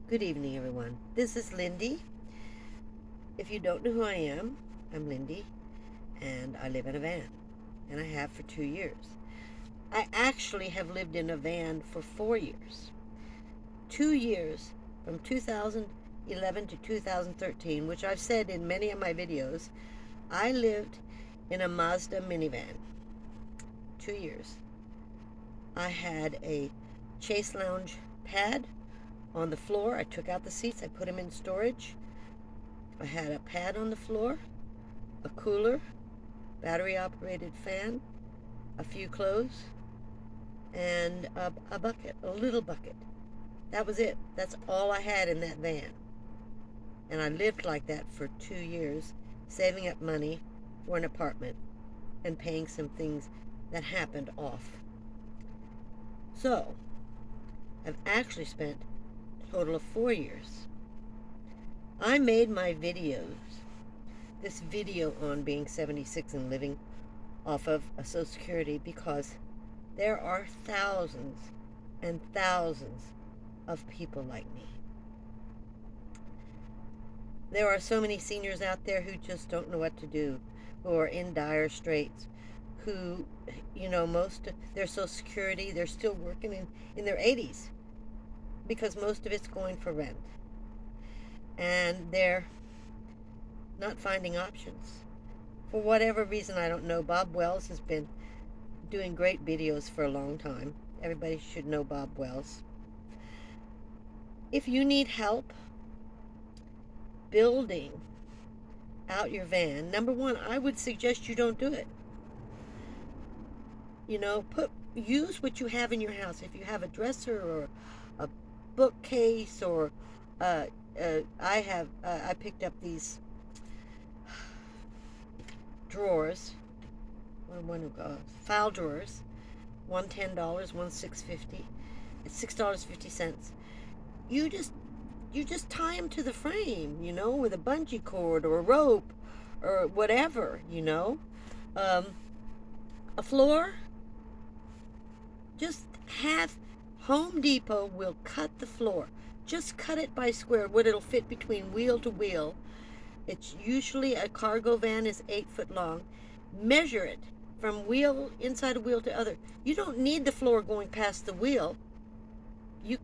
Good evening, everyone. This is Lindy. If you don't know who I am, I'm Lindy, and I live in a van, and I have for 2 years. I actually have lived in a van for 4 years. 2 years, from 2011 to 2013, which I've said in many of my videos, I lived in a Mazda minivan. 2 years. I had a Chase Lounge pad on the floor. I took out the seats, I put them in storage. I had a pad on the floor, a cooler, battery operated fan, a few clothes, and a bucket, a little bucket. That was it. That's all I had in that van. And I lived like that for 2 years, saving up money for an apartment and paying some things that happened off. So, I've actually spent a total of 4 years. I made my videos, this video on being 76 and living off of a Social Security, because there are thousands and thousands of people like me. There are so many seniors out there who just don't know what to do, who are in dire straits, who, most of their Social Security, they're still working in their 80s because most of it's going for rent. And they're not finding options. For whatever reason, I don't know, Bob Wells has been doing great videos for a long time. Everybody should know Bob Wells. If you need help building out your van, number one, I would suggest you don't do it. Use what you have in your house. If you have a dresser or a bookcase, or I picked up these drawers, file drawers, one $10, one $6.50. It's $6.50. You just tie them to the frame, with a bungee cord or a rope or whatever, a floor. Just have Home Depot will cut the floor. Just cut it by square, what it'll fit between wheel to wheel. It's usually a cargo van is 8 foot long. Measure it from wheel, inside a wheel to other. You don't need the floor going past the wheel. You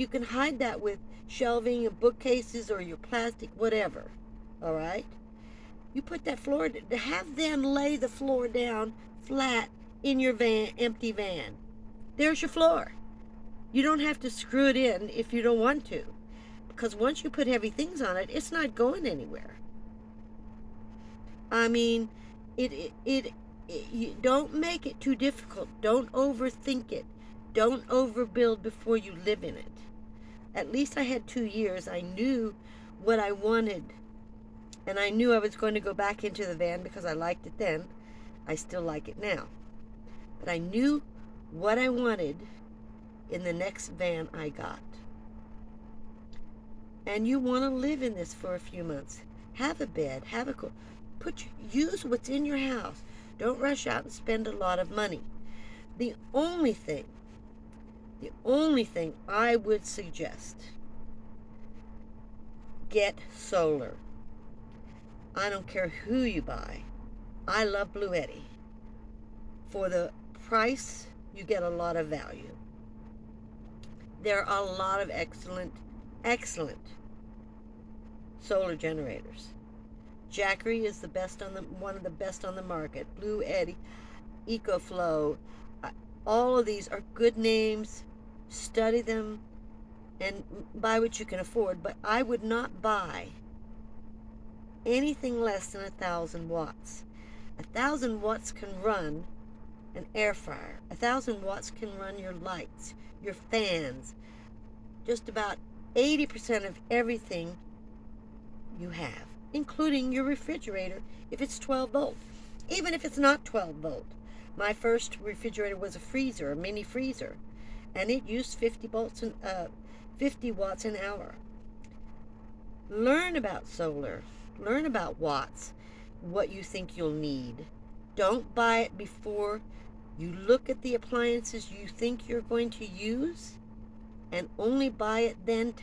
can hide that with shelving and bookcases or your plastic, whatever. All right. You put that floor. Have them lay the floor down flat in your van, empty van. There's your floor. You don't have to screw it in if you don't want to, because once you put heavy things on it, it's not going anywhere. I mean, you don't make it too difficult. Don't overthink it. Don't overbuild before you live in it. At least I had 2 years. I knew what I wanted, and I knew I was going to go back into the van because I liked it then. I still like it now. But I knew what I wanted in the next van I got. And you want to live in this for a few months. Have a bed, use what's in your house. Don't rush out and spend a lot of money. The only thing I would suggest, get solar. I don't care who you buy. I love Blvd. For the price, you get a lot of value. There are a lot of excellent solar generators. Jackery is one of the best on the market. Blvd, EcoFlow, all of these are good names. Study them and buy what you can afford. But I would not buy anything less than 1,000 watts. 1,000 watts can run an air fryer. 1,000 watts can run your lights, your fans, just about 80% of everything you have, including your refrigerator if it's 12 volt. Even if it's not 12 volt. My first refrigerator was a freezer, a mini freezer, and it used 50 watts an hour. Learn about solar. Learn about watts, what you think you'll need. Don't buy it before you look at the appliances you think you're going to use, and only buy it then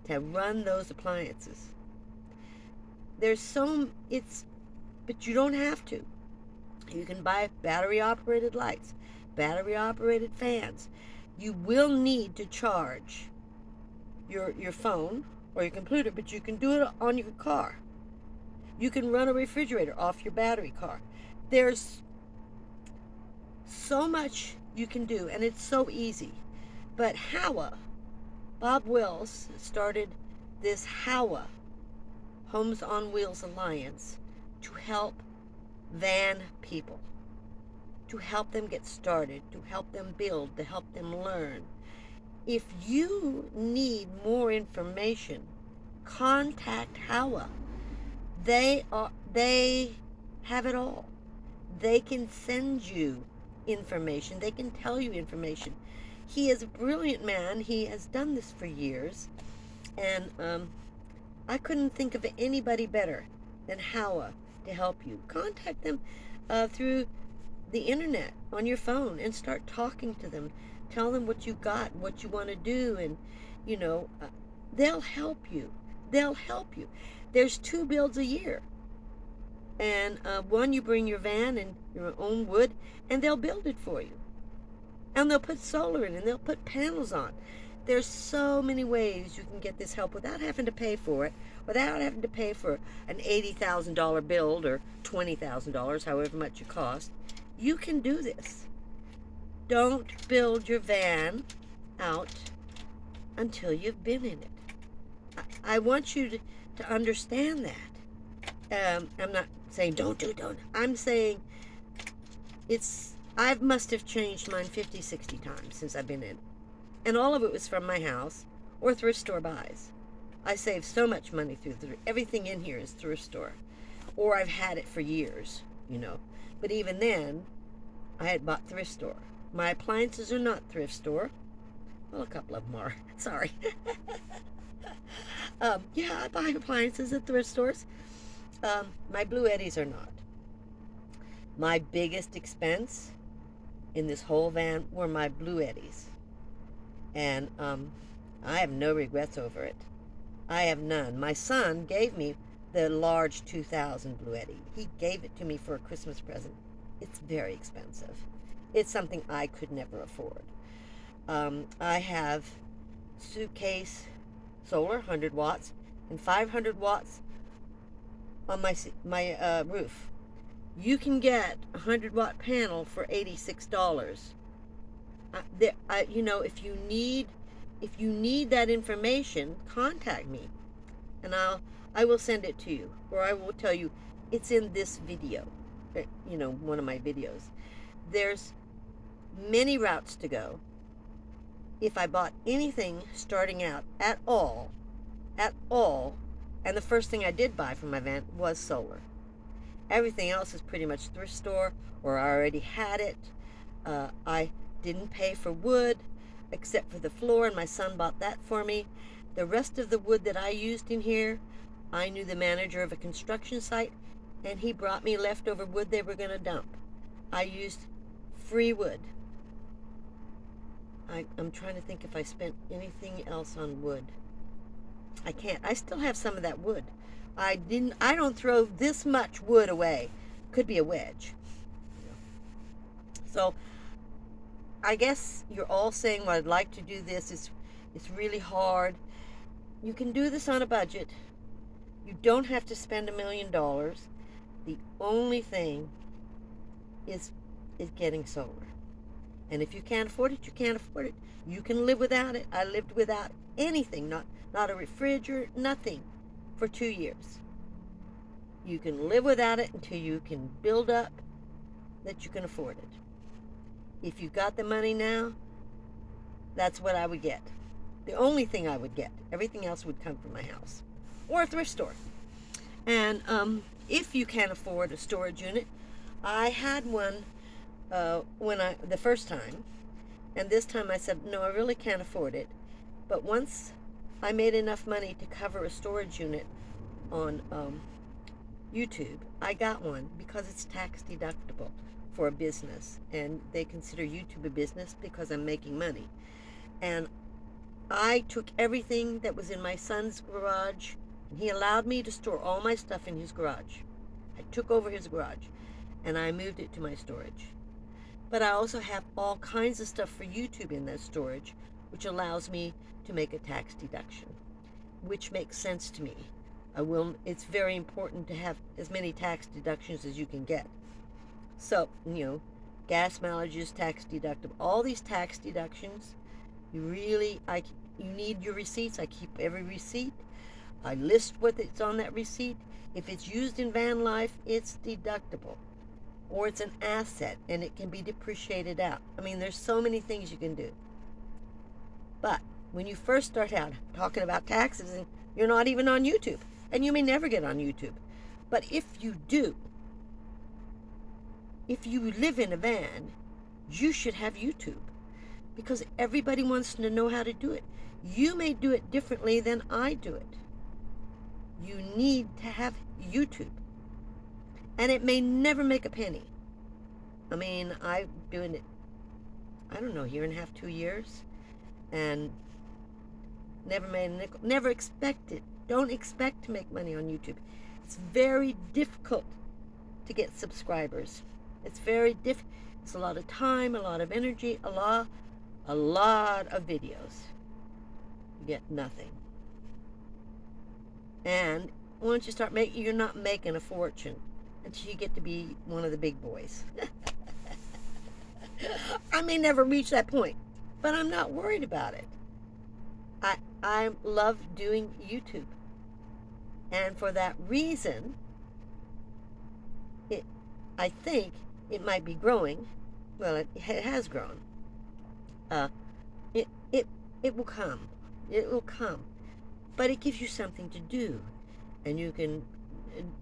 to run those appliances. But you don't have to. You can buy battery-operated lights, battery-operated fans. You will need to charge your phone or your computer, but you can do it on your car. You can run a refrigerator off your battery car. There's so much you can do, and it's so easy. But Bob Wells started this L.A.V.A, Homes on Wheels Alliance, to help van people, to help them get started, to help them build, to help them learn. If you need more information, contact L.A.V.A. They have it all. They can send you information. They can tell you information. He is a brilliant man. He has done this for years. And I couldn't think of anybody better than L.A.V.A. to help you. Contact them through the internet on your phone and start talking to them. Tell them what you got, what you want to do, and, they'll help you. They'll help you. There's 2 builds a year. And one, you bring your van and your own wood, and they'll build it for you. And they'll put solar in, and they'll put panels on. There's so many ways you can get this help without having to pay for it, without having to pay for an $80,000 build or $20,000, however much it costs. You can do this. Don't build your van out until you've been in it. I want you to understand that. I'm not saying don't. I'm saying I must have changed mine 50, 60 times since I've been in. And all of it was from my house or thrift store buys. I saved so much money through everything in here is thrift store. Or I've had it for years, But even then, I had bought thrift store. My appliances are not thrift store. Well, a couple of them are. Sorry. Yeah, I buy appliances at thrift stores. My Blvds are not. My biggest expense in this whole van were my Blvds. And I have no regrets over it. I have none. My son gave me the large 2000 Blvd. He gave it to me for a Christmas present. It's very expensive. It's something I could never afford. I have suitcase solar, 100 watts, and 500 watts on my roof. You can get a 100-watt panel for $86. If you need that information, contact me, and I will send it to you, or I will tell you it's in this video, one of my videos. There's many routes to go. If I bought anything starting out at all, and the first thing I did buy for my van was solar. Everything else is pretty much thrift store, or I already had it. I didn't pay for wood, except for the floor, and my son bought that for me. The rest of the wood that I used in here, I knew the manager of a construction site, and he brought me leftover wood they were going to dump. I used free wood. I'm trying to think if I spent anything else on wood. I can't. I still have some of that wood. I don't throw this much wood away. Could be a wedge. So I guess you're all saying, well, I'd like to do this. It's really hard. You can do this on a budget. You don't have to spend $1 million. The only thing is getting solar. And if you can't afford it, you can't afford it. You can live without it. I lived without anything, not a refrigerator, nothing, for 2 years. You can live without it until you can build up that you can afford it. If you've got the money now, that's what I would get. The only thing I would get. Everything else would come from my house or a thrift store. And if you can't afford a storage unit, I had one the first time, and this time I said, no, I really can't afford it. But once I made enough money to cover a storage unit on YouTube, I got one because it's tax deductible for a business, and they consider YouTube a business because I'm making money. And I took everything that was in my son's garage, and he allowed me to store all my stuff in his garage. I took over his garage, and I moved it to my storage. But I also have all kinds of stuff for YouTube in that storage, which allows me to make a tax deduction, which makes sense to me. It's very important to have as many tax deductions as you can get. So, gas mileage is tax deductible. All these tax deductions, you need your receipts. I keep every receipt. I list what's on that receipt. If it's used in van life, it's deductible. Or it's an asset and it can be depreciated out. I mean, there's so many things you can do. But when you first start out talking about taxes and you're not even on YouTube, and you may never get on YouTube, but if you do, if you live in a van, you should have YouTube, because everybody wants to know how to do it. You may do it differently than I do it. You need to have YouTube. And it may never make a penny. I mean, I've been doing it, I don't know, a year and a half, 2 years, and never made a nickel. Never expected. Don't expect to make money on YouTube. It's very difficult to get subscribers. It's very difficult. It's a lot of time, a lot of energy, a lot of videos. You get nothing. And once you start making, you're not making a fortune until you get to be one of the big boys. I may never reach that point, but I'm not worried about it. I love doing YouTube. And for that reason, I think it might be growing. Well, it has grown. It will come. It will come. But it gives you something to do. And you can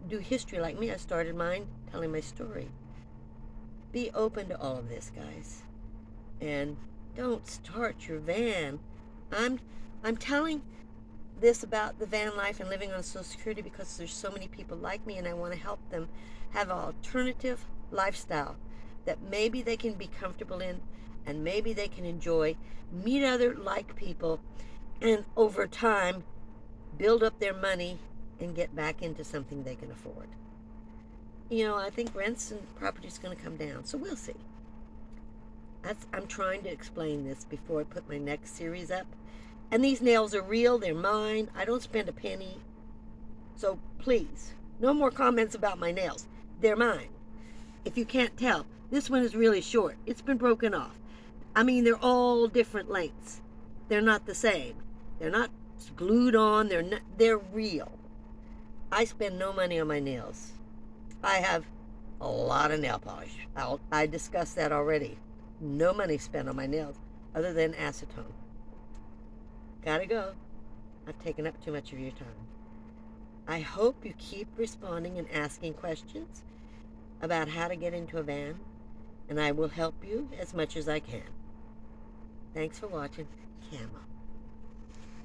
do history like me. I started mine telling my story. Be open to all of this, guys. And don't start your van. I'm telling this about the van life and living on Social Security because there's so many people like me, and I want to help them have an alternative lifestyle that maybe they can be comfortable in, and maybe they can enjoy, meet other like people, and over time build up their money and get back into something they can afford. I think rents and property is going to come down, so we'll see. I'm trying to explain this before I put my next series up. And these nails are real, they're mine. I don't spend a penny. So please, no more comments about my nails. They're mine. If you can't tell, this one is really short. It's been broken off. I mean, they're all different lengths. They're not the same. They're not glued on. They're real. I spend no money on my nails. I have a lot of nail polish. I discussed that already. No money spent on my nails other than acetone. Gotta go. I've taken up too much of your time. I hope you keep responding and asking questions about how to get into a van, and I will help you as much as I can. Thanks for watching. Camo.